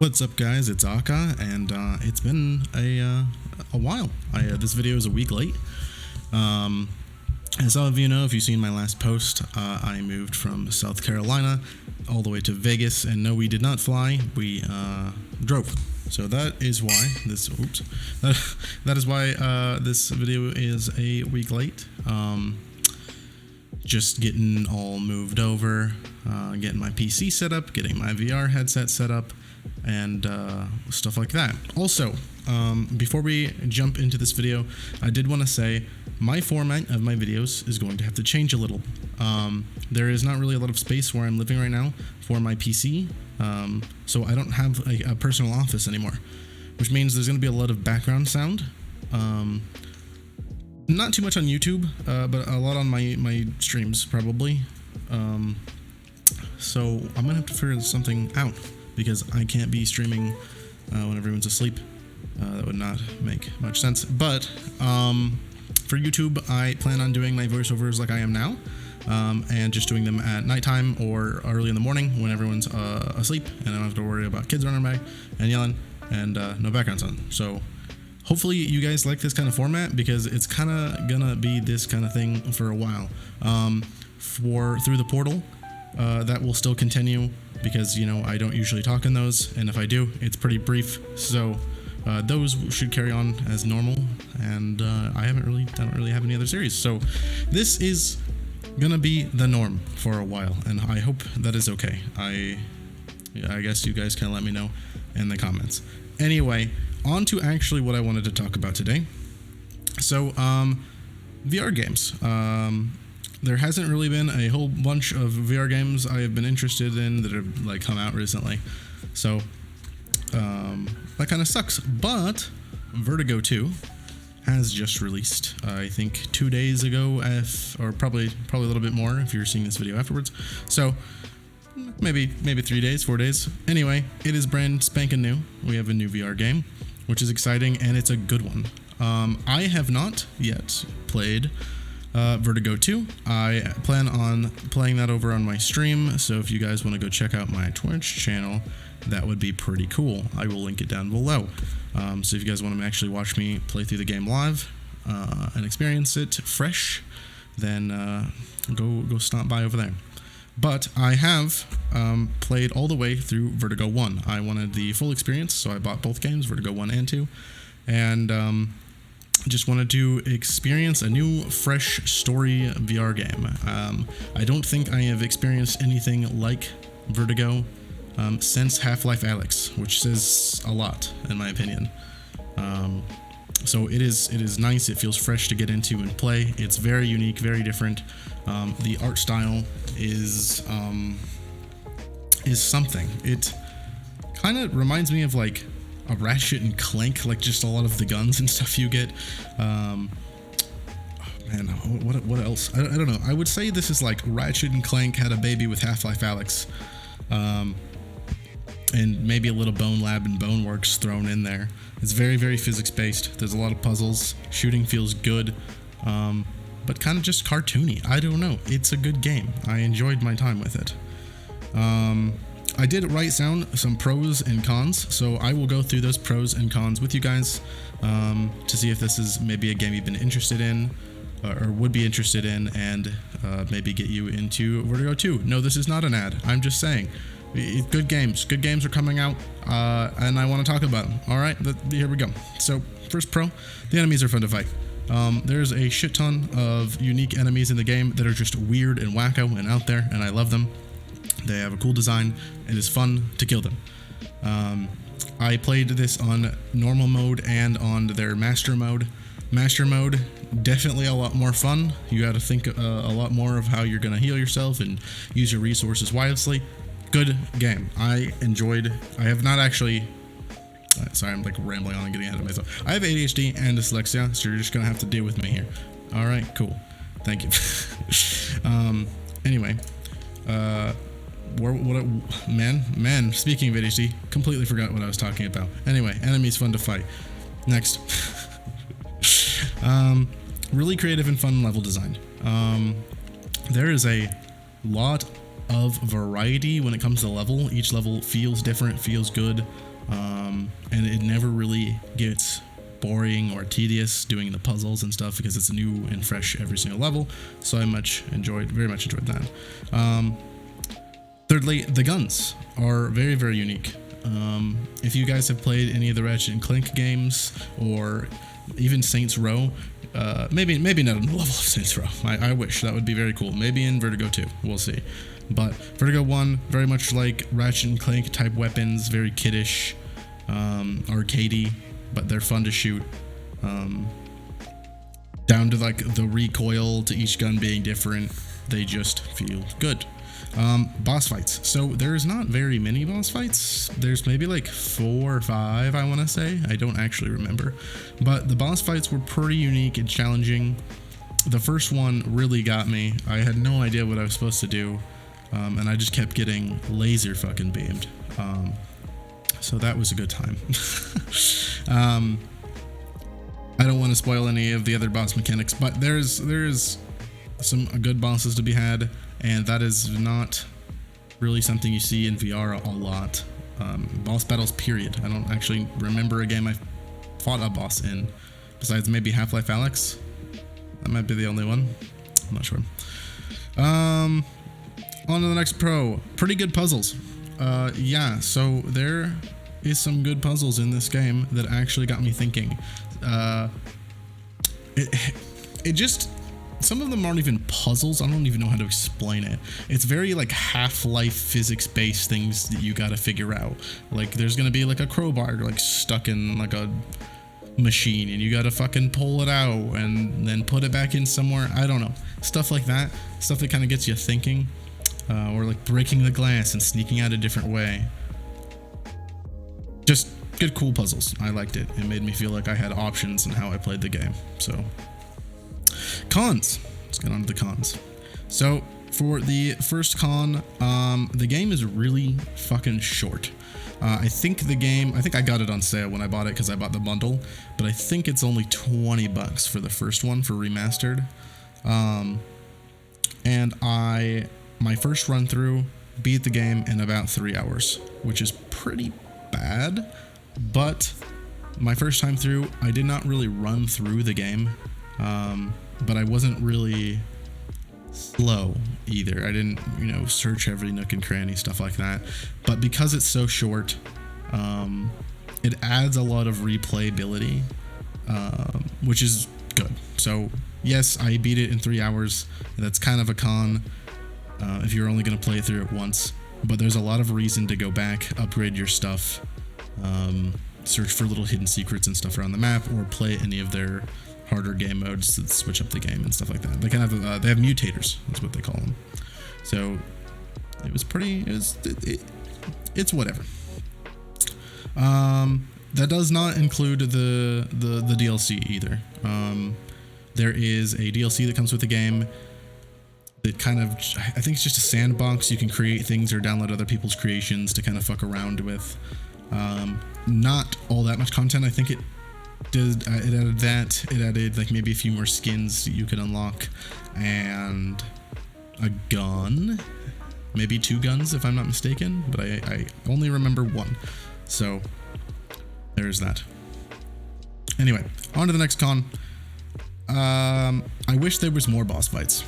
What's up, guys? It's Aka, and it's been a while. This video is a week late. As some of you know, if you've seen my last post, I moved from South Carolina all the way to Vegas, and no, we did not fly. We drove. So that is why this. Oops. That is why this video is a week late. Just getting all moved over, getting my PC set up, getting my VR headset set up, and stuff like that. Also, before we jump into this video, I did want to say my format of my videos is going to have to change a little. There is not really a lot of space where I'm living right now for my PC, so I don't have a personal office anymore, which means there's going to be a lot of background sound. Not too much on YouTube, but a lot on my streams probably. So I'm gonna have to figure something out, because I can't be streaming when everyone's asleep. That would not make much sense. But for YouTube, I plan on doing my voiceovers like I am now, and just doing them at nighttime or early in the morning when everyone's asleep, and I don't have to worry about kids running by and yelling, and no background sound. So hopefully you guys like this kind of format, because it's kind of gonna be this kind of thing for a while. Through the portal, that will still continue, because I don't usually talk in those, and if I do, it's pretty brief. So those should carry on as normal, and I don't really have any other series. So this is gonna be the norm for a while, and I hope that is okay. I guess you guys can let me know in the comments. Anyway, on to actually what I wanted to talk about today. So, VR games. There hasn't really been a whole bunch of VR games I have been interested in that have come out recently. So, that kind of sucks. But Vertigo 2 has just released, I think 2 days ago, or probably a little bit more if you're seeing this video afterwards. So, maybe 3 days, 4 days. Anyway, it is brand spanking new. We have a new VR game, which is exciting, and it's a good one. I have not yet played Vertigo 2. I plan on playing that over on my stream, so if you guys want to go check out my Twitch channel, that would be pretty cool. I will link it down below. So if you guys want to actually watch me play through the game live and experience it fresh, then go stop by over there. But I have played all the way through Vertigo 1. I wanted the full experience, so I bought both games, Vertigo 1 and 2, and just wanted to experience a new, fresh story VR game. I don't think I have experienced anything like Vertigo since Half-Life Alyx, which says a lot, in my opinion. So it is nice. It feels fresh to get into and play. It's very unique, very different. The art style is something. It kind of reminds me of like a Ratchet and Clank, like just a lot of the guns and stuff you get. Man, what else? I don't know. I would say this is like Ratchet and Clank had a baby with Half-Life Alyx, and maybe a little Bone Lab and Boneworks thrown in there. It's very, very physics-based. There's a lot of puzzles. Shooting feels good, but kind of just cartoony. I don't know. It's a good game. I enjoyed my time with it. I did write down some pros and cons, so I will go through those pros and cons with you guys to see if this is maybe a game you've been interested in or would be interested in, and maybe get you into Vertigo 2. No, this is not an ad. I'm just saying. Good games are coming out, and I want to talk about them. Alright, here we go. So, first pro, the enemies are fun to fight. There's a shit ton of unique enemies in the game that are just weird and wacko and out there, and I love them. They have a cool design. It is fun to kill them. I played this on normal mode and on their master mode. Master mode, definitely a lot more fun. You got to think a lot more of how you're going to heal yourself and use your resources wisely. Good game. I have not actually... sorry, I'm like rambling on and getting ahead of myself. I have ADHD and dyslexia, so you're just going to have to deal with me here. Alright, cool. Thank you. Anyway. Man, speaking of ADHD, completely forgot what I was talking about. Anyway, enemies fun to fight. Next. Really creative and fun level design. There is a lot of variety when it comes to level. Each level feels different, feels good. and it never really gets boring or tedious doing the puzzles and stuff because it's new and fresh every single level. So I very much enjoyed that. Thirdly, the guns are very, very unique. If you guys have played any of the Ratchet and Clank games or even Saints Row, maybe not on the level of Saints Row. I wish that would be very cool. Maybe in Vertigo 2, we'll see. But Vertigo 1, very much like Ratchet and Clank type weapons, very kiddish, arcadey, but they're fun to shoot. Down to like the recoil to each gun being different, they just feel good. Boss fights. So there's not very many boss fights. There's maybe like 4 or 5, I want to say. I don't actually remember. But the boss fights were pretty unique and challenging. The first one really got me. I had no idea what I was supposed to do. And I just kept getting laser fucking beamed. So that was a good time. I don't want to spoil any of the other boss mechanics, but there's some good bosses to be had, and that is not really something you see in VR a lot. Boss battles, period. I don't actually remember a game I fought a boss in, besides maybe Half-Life Alyx. That might be the only one. I'm not sure. On to the next pro. Pretty good puzzles. Yeah, so there is some good puzzles in this game that actually got me thinking. It just, some of them aren't even puzzles. I don't even know how to explain it. It's very like Half-Life physics-based things that you gotta figure out. Like there's gonna be like a crowbar like stuck in like a machine and you gotta fucking pull it out and then put it back in somewhere. I don't know. Stuff like that. Stuff that kind of gets you thinking. Or like breaking the glass and sneaking out a different way. Just good, cool puzzles. I liked it. It made me feel like I had options in how I played the game. So, cons. Let's get on to the cons. So, for the first con, the game is really fucking short. I think I got it on sale when I bought it because I bought the bundle, but I think it's only $20 for the first one for Remastered. And my first run through beat the game in about 3 hours, which is pretty bad. But my first time through, I did not really run through the game, but I wasn't really slow either. I didn't, search every nook and cranny, stuff like that. But because it's so short, it adds a lot of replayability, which is good. So yes, I beat it in 3 hours. That's kind of a con if you're only going to play through it once. But there's a lot of reason to go back, upgrade your stuff, search for little hidden secrets and stuff around the map, or play any of their harder game modes that switch up the game and stuff like that. They kind of they have mutators, that's what they call them. So it was pretty. It's whatever. That does not include the DLC either. There is a DLC that comes with the game. That kind of, I think it's just a sandbox. You can create things or download other people's creations to kind of fuck around with. Not all that much content. I think it did. It added that. It added like maybe a few more skins that you could unlock, and a gun, maybe 2 guns if I'm not mistaken. But I only remember 1. So there's that. Anyway, on to the next con. I wish there was more boss fights.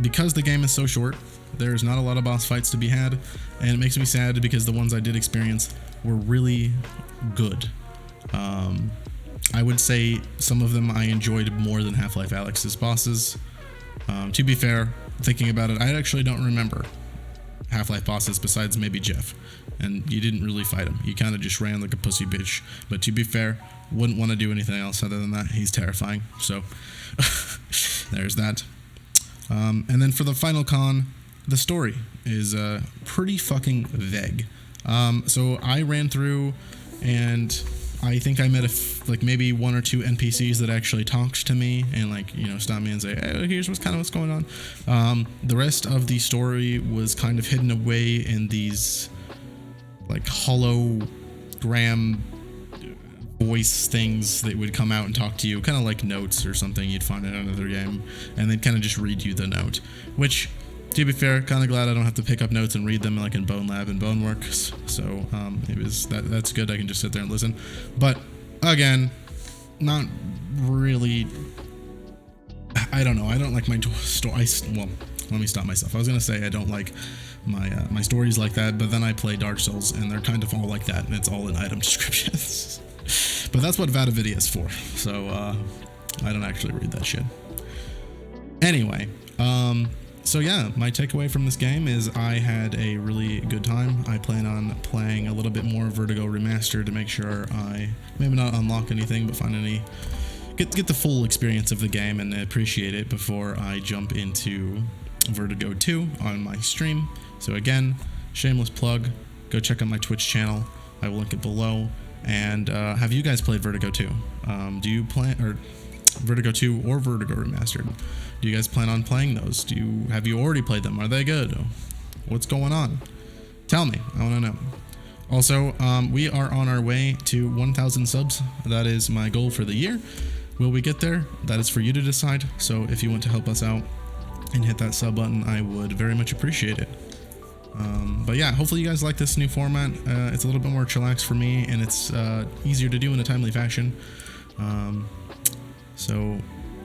Because the game is so short, there's not a lot of boss fights to be had, and it makes me sad because the ones I did experience were really good. I would say some of them I enjoyed more than Half-Life Alyx's bosses. To be fair, thinking about it, I actually don't remember Half-Life bosses besides maybe Jeff, and you didn't really fight him. You kind of just ran like a pussy bitch, but to be fair, wouldn't want to do anything else other than that. He's terrifying, so there's that. And then for the final con, the story is pretty fucking vague. So I ran through, and I think I met maybe 1 or 2 NPCs that actually talked to me and stopped me and say, hey, here's what's going on. The rest of the story was kind of hidden away in these like hologram voice things that would come out and talk to you, kind of like notes or something you'd find in another game, and they'd kind of just read you the note, which to be fair, kind of glad I don't have to pick up notes and read them like in Bone Lab and Boneworks. So that's good. I can just sit there and listen. But again, not really. I don't know. I don't like my story. Well, let me stop myself. I was gonna say I don't like my stories like that, but then I play Dark Souls and they're kind of all like that, and it's all in item descriptions. But that's what Vatavidia is for. So I don't actually read that shit. Anyway, so yeah, my takeaway from this game is I had a really good time. I plan on playing a little bit more Vertigo Remastered to make sure I maybe not unlock anything, but find any. Get the full experience of the game and appreciate it before I jump into Vertigo 2 on my stream. So again, shameless plug, go check out my Twitch channel. I will link it below. And have you guys played Vertigo 2? Do you plan, or Vertigo 2 or Vertigo Remastered? Do you guys plan on playing those? Have you already played them? Are they good? What's going on? Tell me, I want to know. Also, we are on our way to 1,000 subs. That is my goal for the year. Will we get there? That is for you to decide. So if you want to help us out and hit that sub button, I would very much appreciate it. But yeah, hopefully you guys like this new format. It's a little bit more chillax for me, and it's easier to do in a timely fashion. So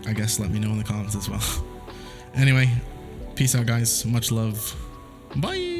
I guess let me know in the comments as well. Anyway, peace out, guys. Much love. Bye.